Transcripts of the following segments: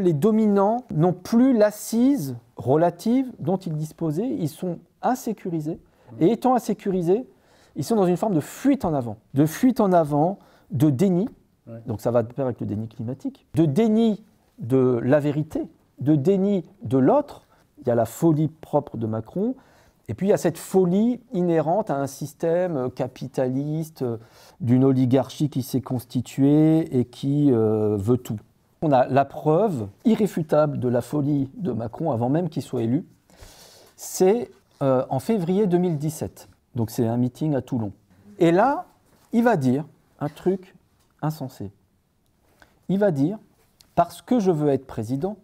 Les dominants n'ont plus l'assise relative dont ils disposaient, ils sont insécurisés, et étant insécurisés, ils sont dans une forme de fuite en avant, de déni, donc ça va de pair avec le déni climatique, de déni de la vérité, de déni de l'autre. Il y a la folie propre de Macron, et puis il y a cette folie inhérente à un système capitaliste, d'une oligarchie qui s'est constituée et qui veut tout. On a la preuve irréfutable de la folie de Macron avant même qu'il soit élu. C'est en février 2017, donc c'est un meeting à Toulon. Et là, il va dire un truc insensé. Il va dire, parce que je veux être président,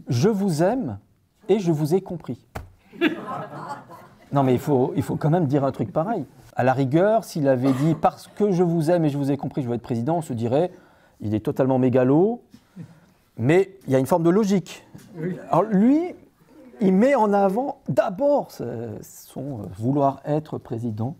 je vous aime et je vous ai compris. Non mais il faut quand même dire un truc pareil. À la rigueur, s'il avait dit « parce que je vous aime et je vous ai compris, je veux être président », on se dirait « il est totalement mégalo », mais il y a une forme de logique. Alors lui, il met en avant d'abord son vouloir être président,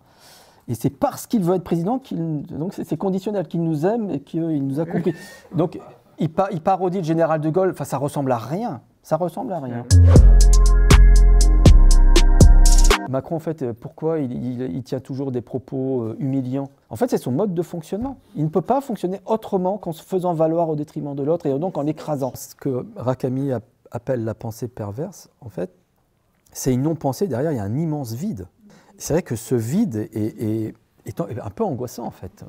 et c'est parce qu'il veut être président, donc c'est conditionnel, qu'il nous aime et qu'il nous a compris. Donc il parodie le général de Gaulle, enfin ça ressemble à rien, ça ressemble à rien. Macron, en fait, pourquoi il tient toujours des propos humiliants? En fait, c'est son mode de fonctionnement. Il ne peut pas fonctionner autrement qu'en se faisant valoir au détriment de l'autre et donc en l'écrasant. Ce que Rakami appelle la pensée perverse, en fait, c'est une non-pensée. Derrière, il y a un immense vide. C'est vrai que ce vide est un peu angoissant, en fait.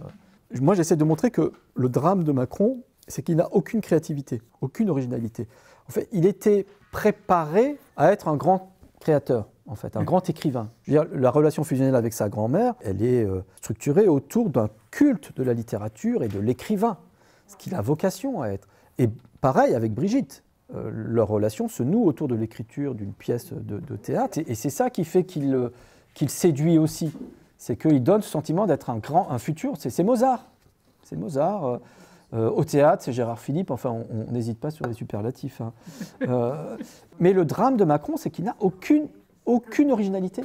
Moi, j'essaie de montrer que le drame de Macron, c'est qu'il n'a aucune créativité, aucune originalité. En fait, il était préparé à être un grand créateur. En fait, un grand écrivain. Je veux dire, la relation fusionnelle avec sa grand-mère, elle est structurée autour d'un culte de la littérature et de l'écrivain, ce qu'il a vocation à être. Et pareil avec Brigitte, leur relation se noue autour de l'écriture d'une pièce de théâtre, et c'est ça qui fait qu'il séduit aussi. C'est qu'il donne ce sentiment d'être un futur, c'est Mozart. C'est Mozart. Au théâtre, c'est Gérard Philippe, enfin on n'hésite pas sur les superlatifs. Hein. Mais le drame de Macron, c'est qu'il n'a aucune originalité,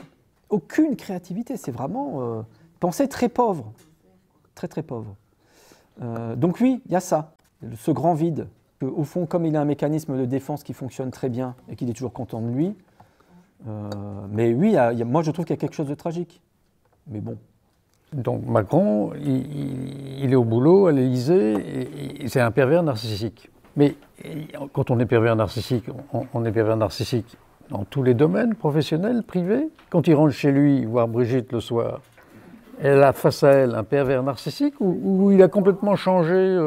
aucune créativité. C'est vraiment pensée très pauvre, très très pauvre. Donc oui, il y a ça, ce grand vide. Au fond, comme il a un mécanisme de défense qui fonctionne très bien et qu'il est toujours content de lui, mais oui, moi je trouve qu'il y a quelque chose de tragique. Mais bon. Donc Macron, il est au boulot à l'Élysée, et c'est un pervers narcissique. Mais quand on est pervers narcissique, on est pervers narcissique dans tous les domaines, professionnels, privés. Quand il rentre chez lui, voir Brigitte le soir, elle a face à elle un pervers narcissique ou il a complètement changé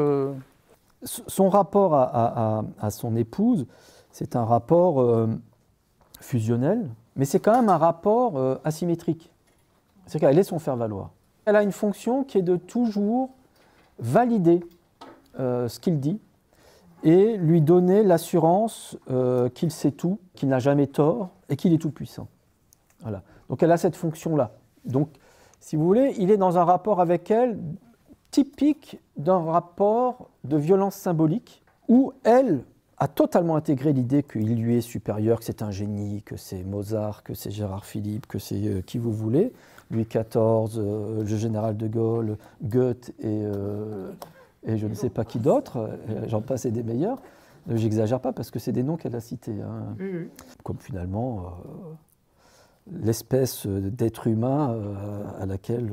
Son rapport à son épouse, c'est un rapport fusionnel, mais c'est quand même un rapport asymétrique. C'est qu'elle est son faire-valoir. Elle a une fonction qui est de toujours valider ce qu'il dit, et lui donner l'assurance qu'il sait tout, qu'il n'a jamais tort et qu'il est tout-puissant. Voilà. Donc elle a cette fonction-là. Donc, si vous voulez, il est dans un rapport avec elle typique d'un rapport de violence symbolique où elle a totalement intégré l'idée qu'il lui est supérieur, que c'est un génie, que c'est Mozart, que c'est Gérard Philippe, que c'est qui vous voulez, Louis XIV, le général de Gaulle, Goethe et je ne sais pas qui d'autre, j'en passe et des meilleurs. J'exagère pas parce que c'est des noms qu'elle a cités. Hein. Comme finalement l'espèce d'être humain à laquelle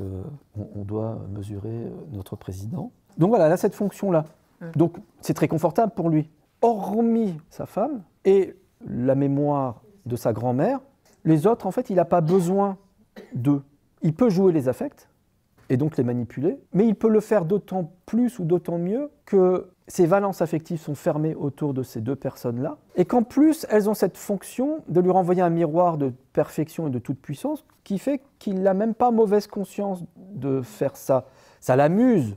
on doit mesurer notre président. Donc voilà, elle a cette fonction-là. Donc c'est très confortable pour lui. Hormis sa femme et la mémoire de sa grand-mère, les autres, en fait, il n'a pas besoin d'eux. Il peut jouer les affects et donc les manipuler, mais il peut le faire d'autant plus ou d'autant mieux que ses valences affectives sont fermées autour de ces deux personnes-là, et qu'en plus, elles ont cette fonction de lui renvoyer un miroir de perfection et de toute puissance, qui fait qu'il n'a même pas mauvaise conscience de faire ça. Ça l'amuse,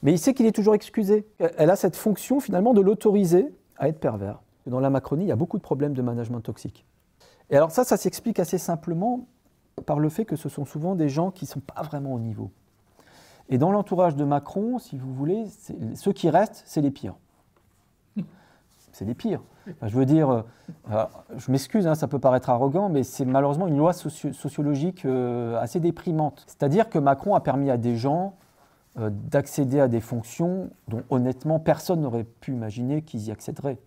mais il sait qu'il est toujours excusé. Elle a cette fonction, finalement, de l'autoriser à être pervers. Dans la Macronie, il y a beaucoup de problèmes de management toxique. Et alors ça s'explique assez simplement par le fait que ce sont souvent des gens qui ne sont pas vraiment au niveau. Et dans l'entourage de Macron, si vous voulez, ceux qui restent, c'est les pires. C'est les pires. Enfin, je veux dire, je m'excuse, hein, ça peut paraître arrogant, mais c'est malheureusement une loi sociologique assez déprimante. C'est-à-dire que Macron a permis à des gens d'accéder à des fonctions dont honnêtement personne n'aurait pu imaginer qu'ils y accéderaient.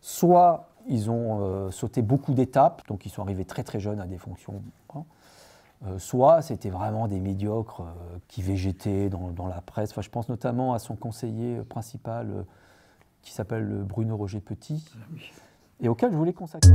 Soit ils ont sauté beaucoup d'étapes, donc ils sont arrivés très très jeunes à des fonctions, hein. Soit c'était vraiment des médiocres qui végétaient dans la presse. Enfin, je pense notamment à son conseiller principal qui s'appelle Bruno Roger Petit, et auquel je voulais consacrer.